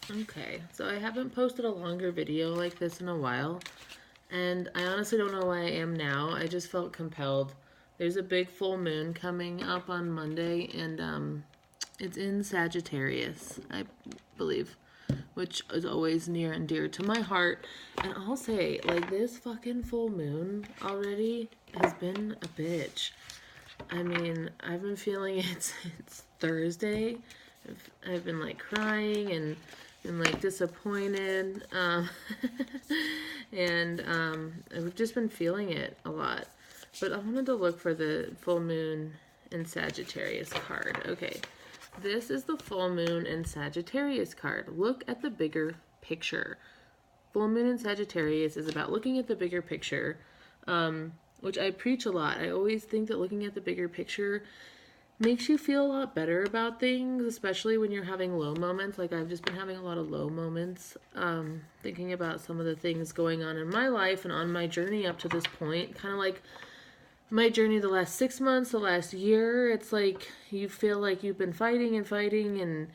Okay, so I haven't posted a longer video like this in a while, and I honestly don't know why I am now. I just felt compelled. There's a big full moon coming up on Monday, and it's in Sagittarius, I believe, which is always near and dear to my heart. And I'll say, like, this fucking full moon already has been a bitch. I mean, I've been feeling it's Thursday. I've been like crying and like disappointed, and I've just been feeling it a lot. But I wanted to look for the full moon in Sagittarius card. Okay, this is the full moon in Sagittarius card. Look at the bigger picture. Full moon in Sagittarius is about looking at the bigger picture, which I preach a lot. I always think that looking at the bigger picture makes you feel a lot better about things, especially when you're having low moments. Like, I've just been having a lot of low moments, thinking about some of the things going on in my life and on my journey up to this point. Kind of like my journey the last 6 months, the last year. It's like you feel like you've been fighting and fighting, and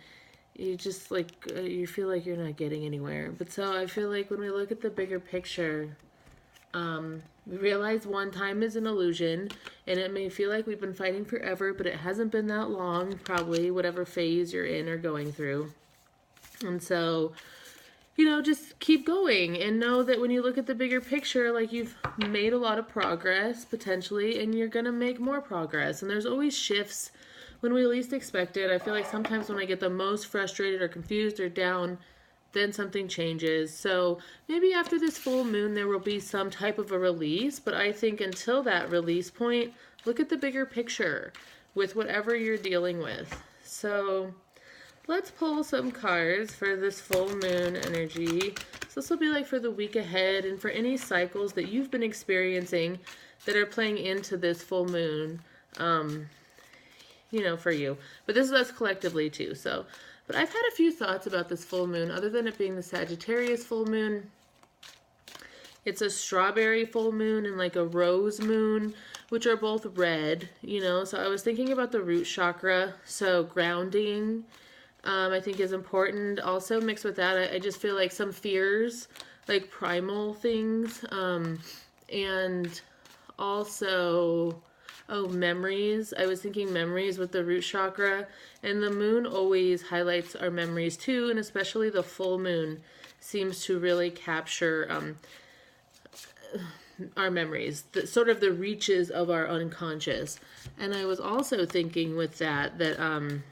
you just like you feel like you're not getting anywhere. But so I feel like when we look at the bigger picture, we realize one, time is an illusion, and it may feel like we've been fighting forever, but it hasn't been that long, probably, whatever phase you're in or going through. And so, just keep going and know that when you look at the bigger picture, like, you've made a lot of progress, potentially, and you're going to make more progress. And there's always shifts when we least expect it. I feel like sometimes when I get the most frustrated or confused or down, then something changes. So maybe after this full moon, there will be some type of a release. But I think until that release point, look at the bigger picture with whatever you're dealing with. So let's pull some cards for this full moon energy. So this will be like for the week ahead and for any cycles that you've been experiencing that are playing into this full moon, for you. But this is us collectively too. But I've had a few thoughts about this full moon, other than it being the Sagittarius full moon. It's a strawberry full moon and like a rose moon, which are both red, So I was thinking about the root chakra. So grounding, I think, is important. Also mixed with that, I just feel like some fears, like primal things, and also... Oh, memories. I was thinking memories with the root chakra. And the moon always highlights our memories too. And especially the full moon seems to really capture our memories. Sort of the reaches of our unconscious. And I was also thinking with that I'm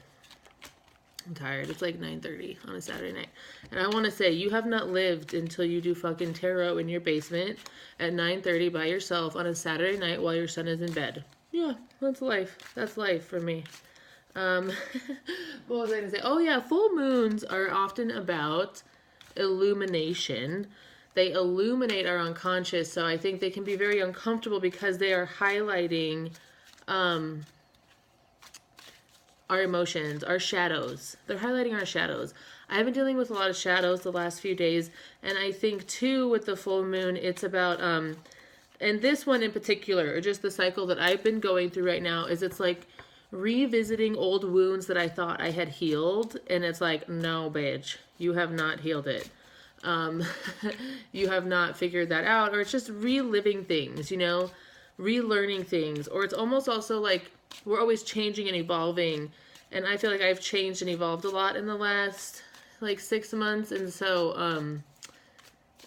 tired. It's like 9:30 on a Saturday night. And I want to say, you have not lived until you do fucking tarot in your basement at 9:30 by yourself on a Saturday night while your son is in bed. Yeah, that's life. That's life for me. What was I going to say? Oh, yeah, full moons are often about illumination. They illuminate our unconscious, so I think they can be very uncomfortable because they are highlighting our emotions, our shadows. They're highlighting our shadows. I've been dealing with a lot of shadows the last few days, and I think, too, with the full moon, it's about... and this one in particular, or just the cycle that I've been going through right now, is it's like revisiting old wounds that I thought I had healed. And it's like, no, bitch, you have not healed it. You have not figured that out. Or it's just reliving things, relearning things. Or it's almost also like we're always changing and evolving. And I feel like I've changed and evolved a lot in the last like 6 months. And so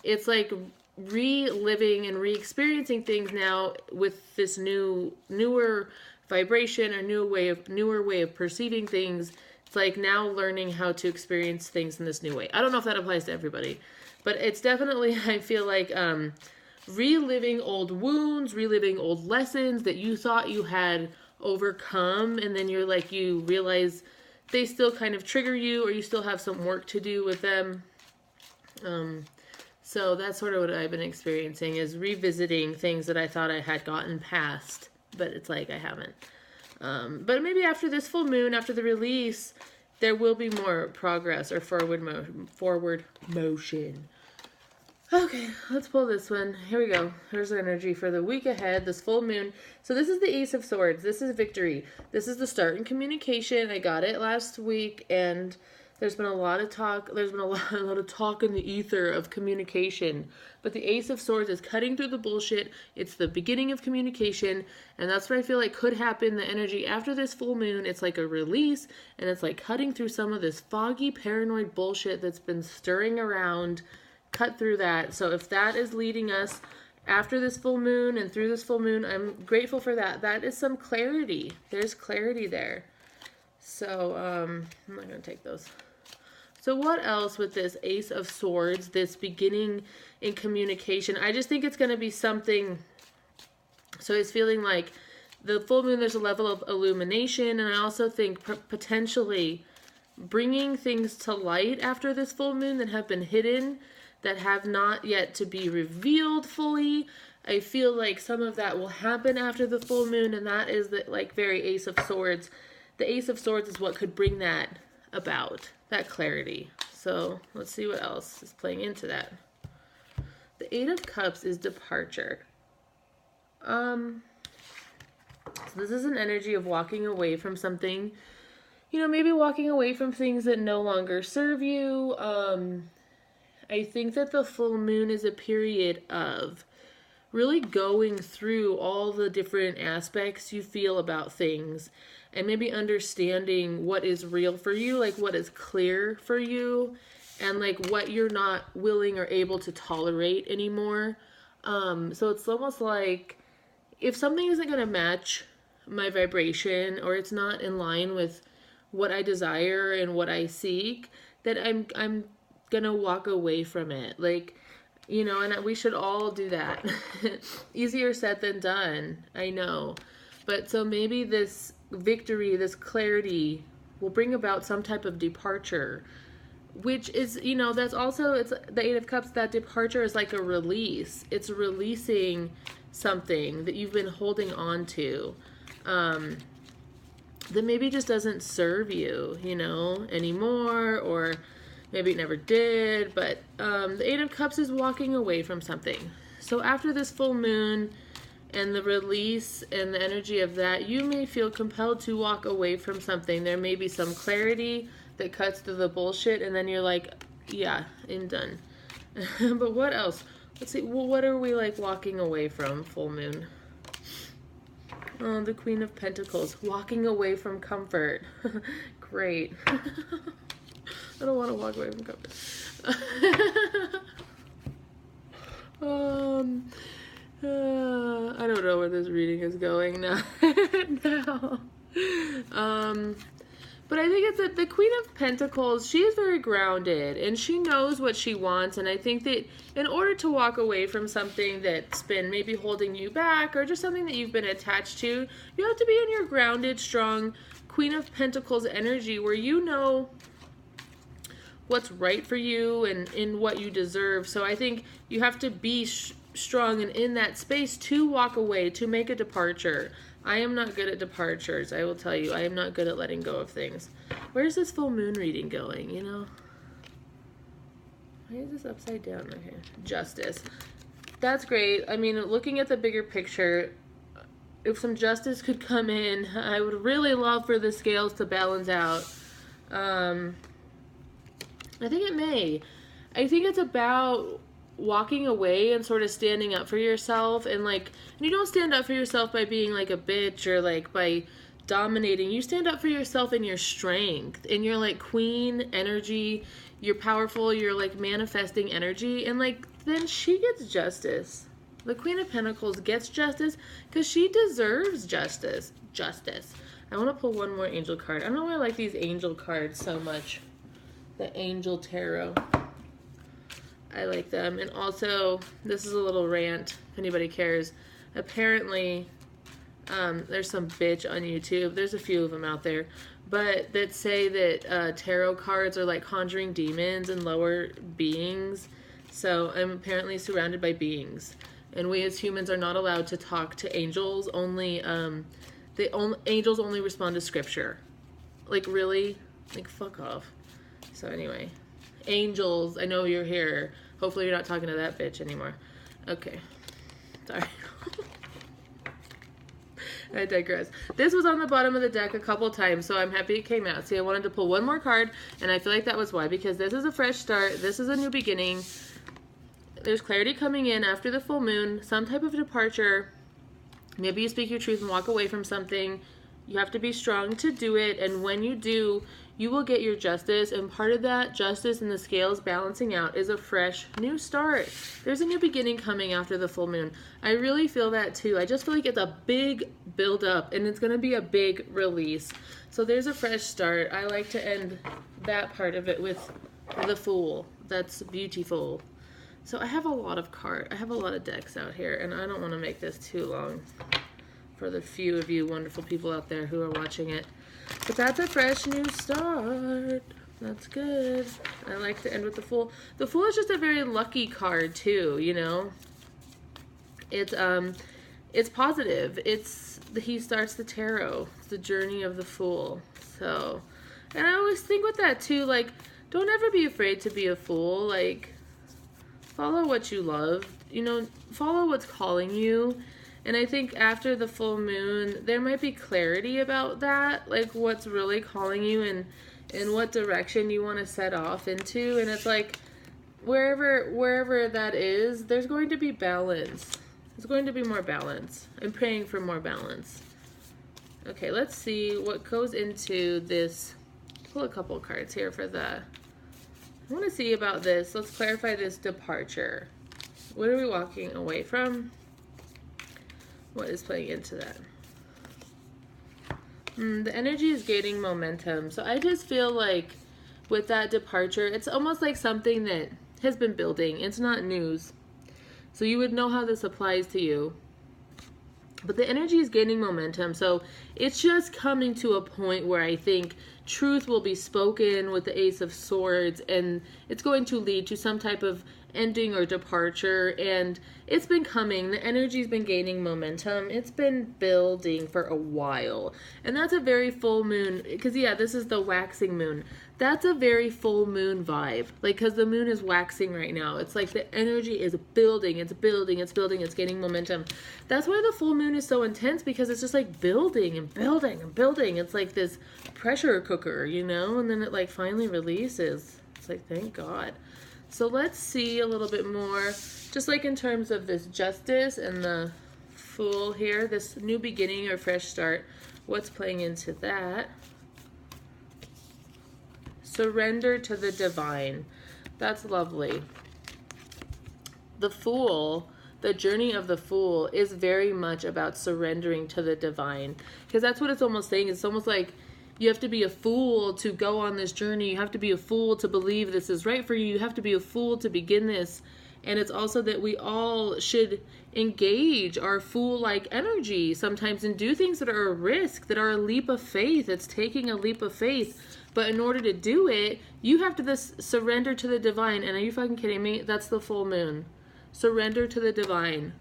it's like reliving and re-experiencing things now with this newer vibration or newer way of perceiving things. It's like now learning how to experience things in this new way. I don't know if that applies to everybody, but it's definitely, I feel like, reliving old wounds, reliving old lessons that you thought you had overcome, and then you realize they still kind of trigger you, or you still have some work to do with them. So that's sort of what I've been experiencing, is revisiting things that I thought I had gotten past, but it's like I haven't. But maybe after this full moon, after the release, there will be more progress or forward motion. Okay, let's pull this one. Here we go. Here's the energy for the week ahead, this full moon. So this is the Ace of Swords. This is victory. This is the start in communication. I got it last week, and There's been a lot of talk. There's been a lot of talk in the ether of communication. But the Ace of Swords is cutting through the bullshit. It's the beginning of communication. And that's what I feel like could happen. The energy after this full moon, it's like a release. And it's like cutting through some of this foggy, paranoid bullshit that's been stirring around. Cut through that. So if that is leading us after this full moon and through this full moon, I'm grateful for that. That is some clarity. There's clarity there. So, I'm not going to take those. So what else with this Ace of Swords, this beginning in communication? I just think it's going to be something. So it's feeling like the full moon, there's a level of illumination. And I also think potentially bringing things to light after this full moon that have been hidden, that have not yet to be revealed fully. I feel like some of that will happen after the full moon. And that is the, like, very Ace of Swords. The Ace of Swords is what could bring that about, that clarity. So let's see what else is playing into that. The Eight of Cups is departure. So this is an energy of walking away from something, you know, maybe walking away from things that no longer serve you. I think that the full moon is a period of really going through all the different aspects you feel about things and maybe understanding what is real for you, like what is clear for you, and like what you're not willing or able to tolerate anymore. So it's almost like if something isn't going to match my vibration, or it's not in line with what I desire and what I seek, that I'm going to walk away from it. Like, you know, and we should all do that. Easier said than done, I know. But so maybe this victory, this clarity will bring about some type of departure, which is, you know, that's also, it's the Eight of Cups, that departure is like a release. It's releasing something that you've been holding on to, that maybe just doesn't serve you, you know, anymore, or maybe it never did. But the Eight of Cups is walking away from something. So after this full moon and the release and the energy of that, you may feel compelled to walk away from something. There may be some clarity that cuts through the bullshit, and then you're like, yeah, I'm done. But what else? Let's see, well, what are we like walking away from, full moon? Oh, the Queen of Pentacles, walking away from comfort. Great. I don't want to walk away from comfort. I don't know where this reading is going now. But I think it's that the Queen of Pentacles, she is very grounded and she knows what she wants. And I think that in order to walk away from something that's been maybe holding you back, or just something that you've been attached to, you have to be in your grounded, strong Queen of Pentacles energy, where you know what's right for you and in what you deserve. So I think you have to be strong and in that space to walk away, to make a departure. I am not good at departures, I will tell you. I am not good at letting go of things. Where's this full moon reading going, you know? Why is this upside down? Okay, Justice. That's great. I mean, looking at the bigger picture, if some justice could come in, I would really love for the scales to balance out. I think it may. I think it's about walking away and sort of standing up for yourself, and like, and you don't stand up for yourself by being like a bitch or like by dominating. You stand up for yourself in your strength, in your like queen energy. You're powerful, you're like manifesting energy, and like then she gets justice. The Queen of Pentacles gets justice because she deserves justice. I want to pull one more angel card. I don't know why I like these angel cards so much. The Angel Tarot. I like them. And also, this is a little rant, if anybody cares. Apparently, there's some bitch on YouTube. There's a few of them out there. But that say that tarot cards are like conjuring demons and lower beings. So I'm apparently surrounded by beings. And we as humans are not allowed to talk to angels. Angels only respond to scripture. Like, really? Like, fuck off. So anyway, angels, I know you're here. Hopefully you're not talking to that bitch anymore. Okay. Sorry. I digress. This was on the bottom of the deck a couple times, so I'm happy it came out. See, I wanted to pull one more card, and I feel like that was why, because this is a fresh start. This is a new beginning. There's clarity coming in after the full moon, some type of departure. Maybe you speak your truth and walk away from something. You have to be strong to do it, and when you do, you will get your justice, and part of that justice and the scales balancing out is a fresh new start. There's a new beginning coming after the full moon. I really feel that too. I just feel like it's a big build up, and it's going to be a big release. So there's a fresh start. I like to end that part of it with the Fool. That's beautiful. So I have a lot of decks out here, and I don't want to make this too long for the few of you wonderful people out there who are watching it. But that's a fresh new start. That's good. I like to end with the Fool. The Fool is just a very lucky card too, you know. It's positive. He starts the tarot. It's the journey of the Fool. So, and I always think with that too, like, don't ever be afraid to be a fool. Like, follow what you love. You know, follow what's calling you. And I think after the full moon, there might be clarity about that, like what's really calling you and what direction you want to set off into. And it's like, wherever that is, there's going to be balance. There's going to be more balance. I'm praying for more balance. Okay, let's see what goes into this. Pull a couple cards here for the... I want to see about this. Let's clarify this departure. What are we walking away from? What is playing into that? The energy is gaining momentum. So I just feel like with that departure, it's almost like something that has been building. It's not news. So you would know how this applies to you. But the energy is gaining momentum. So it's just coming to a point where I think truth will be spoken with the Ace of Swords, and it's going to lead to some type of ending or departure. And it's been coming. The energy's been gaining momentum. It's been building for a while. And that's a very full moon, because yeah, this is the waxing moon. That's a very full moon vibe, like, because the moon is waxing right now. It's like the energy is building, it's building, it's building, it's gaining momentum. That's why the full moon is so intense, because it's just like building and building and building. It's like this pressure cooker, you know, and then it like finally releases. It's like, thank God. So let's see a little bit more, just like in terms of this justice and the Fool here, this new beginning or fresh start. What's playing into that? Surrender to the divine. That's lovely. The Fool, the journey of the Fool is very much about surrendering to the divine, because that's what it's almost saying. It's almost like you have to be a fool to go on this journey. You have to be a fool to believe this is right for you. You have to be a fool to begin this. And it's also that we all should engage our fool-like energy sometimes and do things that are a risk, that are a leap of faith. It's taking a leap of faith. But in order to do it, you have to surrender to the divine. And are you fucking kidding me? That's the full moon. Surrender to the divine.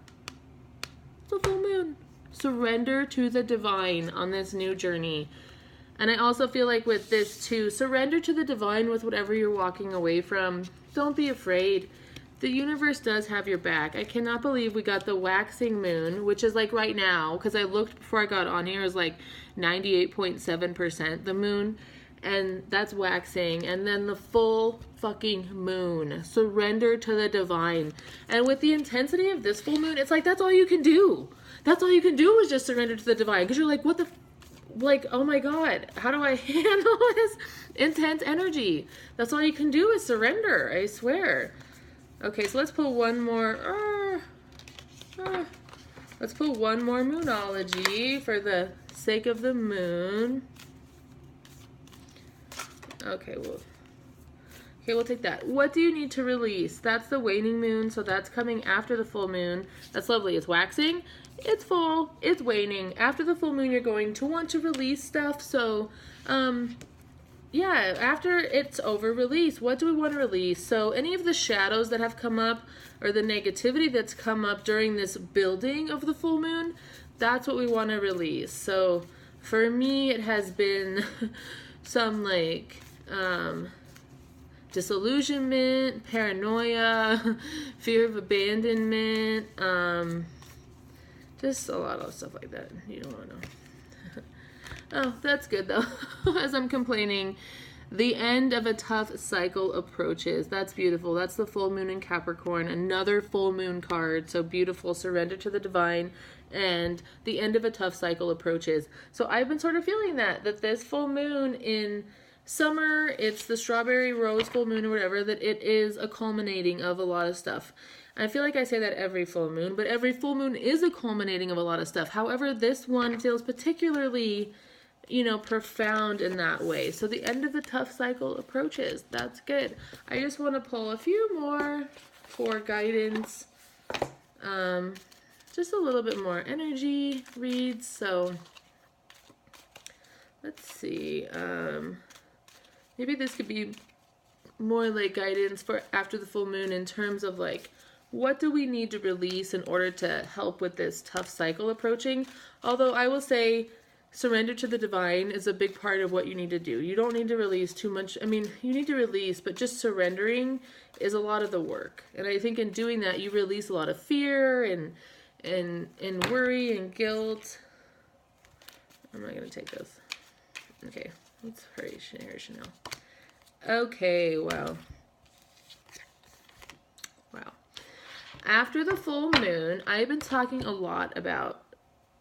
It's the full moon. Surrender to the divine on this new journey. And I also feel like with this too, surrender to the divine with whatever you're walking away from. Don't be afraid. The universe does have your back. I cannot believe we got the waxing moon, which is like right now, because I looked before I got on here, it was like 98.7% the moon. And that's waxing. And then the full fucking moon. Surrender to the divine. And with the intensity of this full moon, it's like that's all you can do. That's all you can do is just surrender to the divine. Because you're like, what the... Like, oh my God, how do I handle this intense energy? That's all you can do is surrender, I swear. Okay, so let's pull one more. Let's pull one more Moonology for the sake of the moon. Okay, we'll take that. What do you need to release? That's the waning moon, so that's coming after the full moon. That's lovely. It's waxing, it's full, it's waning. After the full moon, you're going to want to release stuff. So, yeah, after it's over, release. What do we want to release? So any of the shadows that have come up or the negativity that's come up during this building of the full moon, that's what we want to release. So for me, it has been some like disillusionment, paranoia, fear of abandonment, Just a lot of stuff like that. You don't want to know. Oh, that's good though. As I'm complaining, the end of a tough cycle approaches. That's beautiful. That's the full moon in Capricorn. Another full moon card. So beautiful. Surrender to the divine. And the end of a tough cycle approaches. So I've been sort of feeling that this full moon in summer, it's the strawberry rose full moon or whatever, that it is a culminating of a lot of stuff. I feel like I say that every full moon, but every full moon is a culminating of a lot of stuff. However, this one feels particularly, you know, profound in that way. So the end of the tough cycle approaches. That's good. I just want to pull a few more for guidance. Just a little bit more energy reads. So let's see. Maybe this could be more like guidance for after the full moon in terms of like, what do we need to release in order to help with this tough cycle approaching? Although I will say surrender to the divine is a big part of what you need to do. You don't need to release too much. I mean, you need to release, but just surrendering is a lot of the work. And I think in doing that, you release a lot of fear and worry and guilt. I'm not going to take this. Okay, let's hurry, Chanel. Okay, wow. After the full moon, I've been talking a lot about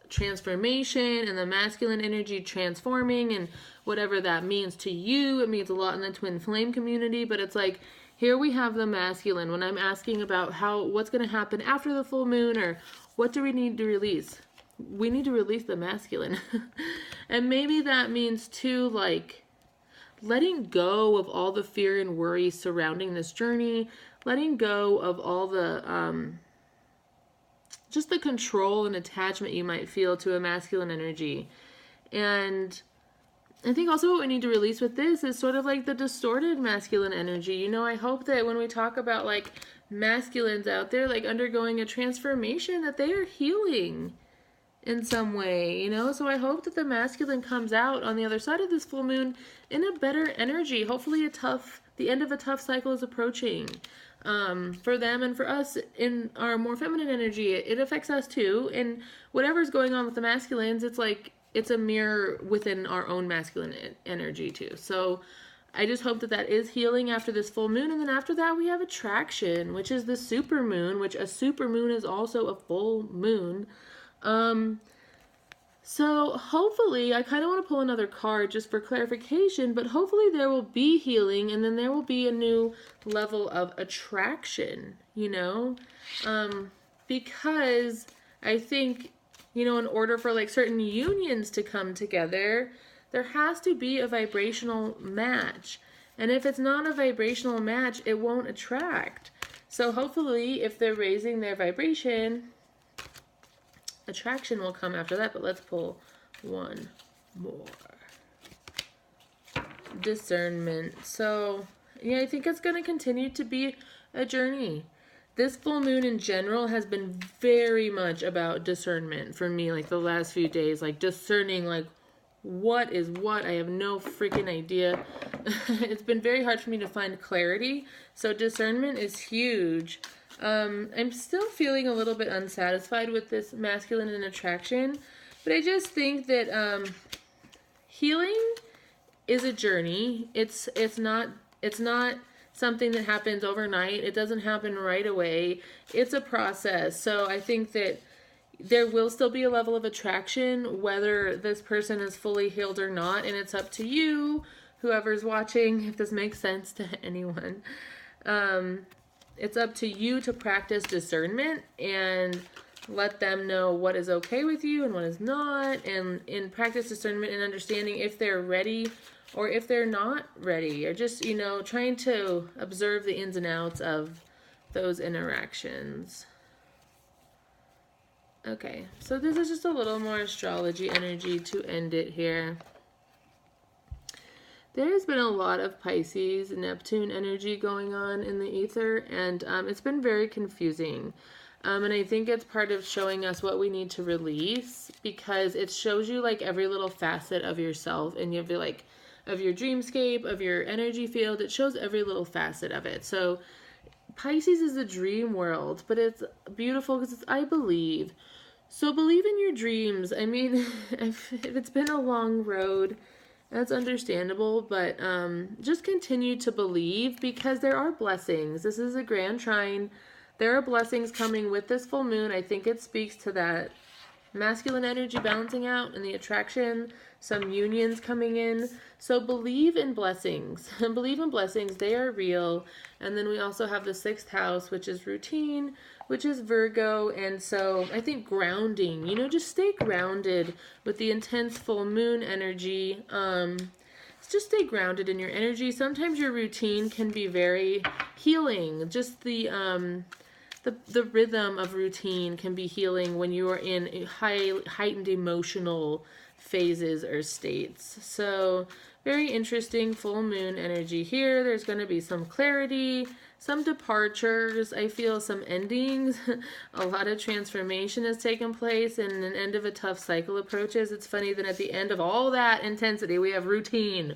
transformation and the masculine energy transforming and whatever that means to you. It means a lot in the twin flame community, but it's like, here we have the masculine. When I'm asking about what's going to happen after the full moon or what do we need to release? We need to release the masculine. And maybe that means too, like, letting go of all the fear and worry surrounding this journey, letting go of all the, just the control and attachment you might feel to a masculine energy. And I think also what we need to release with this is sort of like the distorted masculine energy. You know, I hope that when we talk about like masculines out there, like undergoing a transformation, that they are healing in some way, you know? So I hope that the masculine comes out on the other side of this full moon in a better energy. Hopefully the end of a tough cycle is approaching. For them and for us in our more feminine energy, it affects us too. And whatever's going on with the masculines, it's like, it's a mirror within our own masculine energy too. So I just hope that is healing after this full moon. And then after that, we have attraction, which is the super moon, which a super moon is also a full moon. So hopefully, I kind of want to pull another card just for clarification, but hopefully there will be healing and then there will be a new level of attraction, you know, because I think, you know, in order for like certain unions to come together, there has to be a vibrational match. And if it's not a vibrational match, it won't attract. So hopefully if they're raising their vibration, attraction will come after that. But let's pull one more. Discernment. So yeah, I think it's going to continue to be a journey. This full moon in general has been very much about discernment for me, like the last few days, like discerning like what is what. I have no freaking idea. It's been very hard for me to find clarity. So discernment is huge. I'm still feeling a little bit unsatisfied with this masculine and attraction, but I just think that healing is a journey. It's not something that happens overnight. It doesn't happen right away. It's a process. So I think that there will still be a level of attraction, whether this person is fully healed or not, and it's up to you, whoever's watching, if this makes sense to anyone. It's up to you to practice discernment and let them know what is okay with you and what is not, and in practice discernment and understanding if they're ready or if they're not ready, or just, you know, trying to observe the ins and outs of those interactions. Okay, so this is just a little more astrology energy to end it here. There has been a lot of Pisces, Neptune energy going on in the ether, and it's been very confusing. And I think it's part of showing us what we need to release, because it shows you like every little facet of yourself, and you have like of your dreamscape, of your energy field. It shows every little facet of it. So Pisces is a dream world, but it's beautiful because it's I believe. So believe in your dreams. I mean, if it's been a long road, that's understandable, but just continue to believe because there are blessings. This is a grand trine. There are blessings coming with this full moon. I think it speaks to that masculine energy balancing out and the attraction, some unions coming in. So believe in blessings. Believe in blessings. They are real. And then we also have the 6th house, which is routine, which is Virgo. And so I think grounding, you know, just stay grounded with the intense full moon energy. Just stay grounded in your energy. Sometimes your routine can be very healing. Just the rhythm of routine can be healing when you are in heightened emotional phases or states. So very interesting full moon energy here. There's going to be some clarity, some departures. I feel some endings. A lot of transformation has taken place and an end of a tough cycle approaches. It's funny that at the end of all that intensity, we have routine.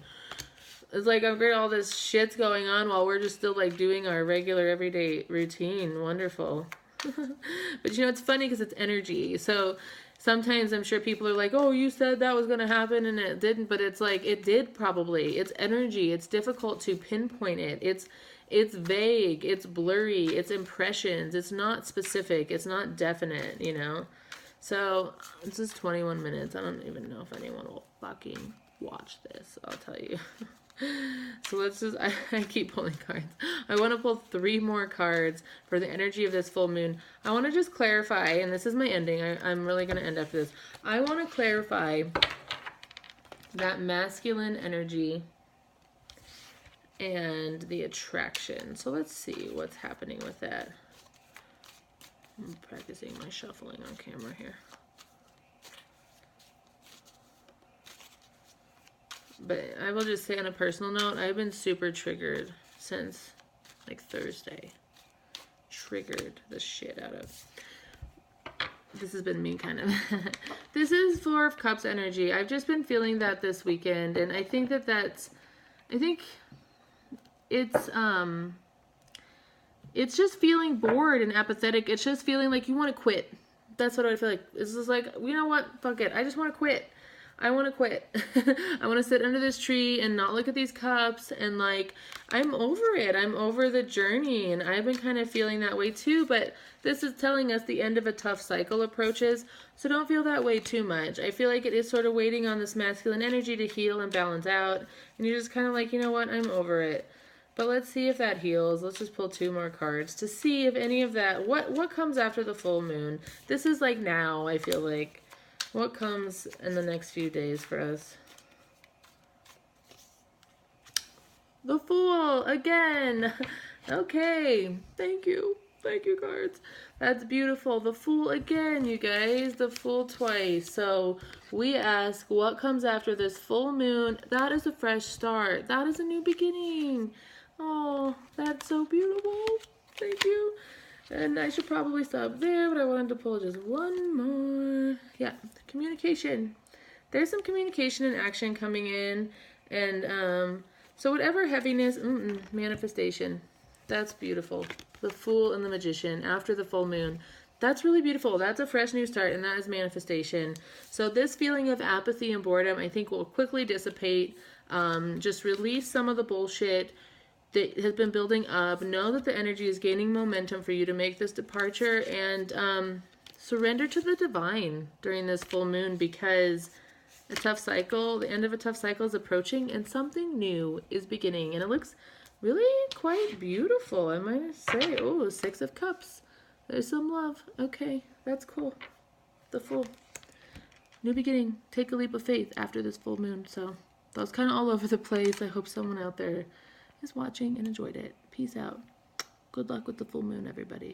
It's like, I'm great, all this shit's going on while we're just still like doing our regular everyday routine. Wonderful. But you know, it's funny because it's energy. So sometimes I'm sure people are like, oh, you said that was going to happen and it didn't. But it's like, it did probably. It's energy. It's difficult to pinpoint it. It's vague. It's blurry. It's impressions. It's not specific. It's not definite, you know. So this is 21 minutes. I don't even know if anyone will fucking watch this. I'll tell you. So let's just, I keep pulling cards. I want to pull 3 more cards for the energy of this full moon. I want to just clarify, and this is my ending. I'm really going to end after this. I want to clarify that masculine energy and the attraction. So let's see what's happening with that. I'm practicing my shuffling on camera here. But I will just say on a personal note, I've been super triggered since like Thursday. Triggered the shit out of. This has been me kind of. This is 4 of Cups energy. I've just been feeling that this weekend. And I think I think it's just feeling bored and apathetic. It's just feeling like you want to quit. That's what I feel like. It's just like, you know what? Fuck it. I just want to quit. I want to quit. I want to sit under this tree and not look at these cups and like, I'm over it. I'm over the journey and I've been kind of feeling that way too, but this is telling us the end of a tough cycle approaches, so don't feel that way too much. I feel like it is sort of waiting on this masculine energy to heal and balance out, and you're just kind of like, you know what, I'm over it. But let's see if that heals. Let's just pull 2 more cards to see if any of that, what comes after the full moon. This is like now, I feel like. What comes in the next few days for us? The Fool again. Okay. Thank you. Thank you, cards. That's beautiful. The Fool again, you guys. The Fool twice. So we ask, what comes after this full moon? That is a fresh start. That is a new beginning. Oh, that's so beautiful. Thank you. And I should probably stop there, but I wanted to pull just 1 more. Yeah, communication. There's some communication and action coming in. And so whatever heaviness, manifestation. That's beautiful. The Fool and the Magician after the full moon. That's really beautiful. That's a fresh new start, and that is manifestation. So this feeling of apathy and boredom, I think, will quickly dissipate. Just release some of the bullshit that has been building up. Know that the energy is gaining momentum for you to make this departure, and surrender to the divine during this full moon, because a tough cycle, the end of a tough cycle is approaching and something new is beginning, and it looks really quite beautiful, I might say. Oh, 6 of Cups. There's some love. Okay, that's cool. The Fool. New beginning. Take a leap of faith after this full moon. So that was kind of all over the place. I hope someone out there is watching and enjoyed it. Peace out. Good luck with the full moon, everybody.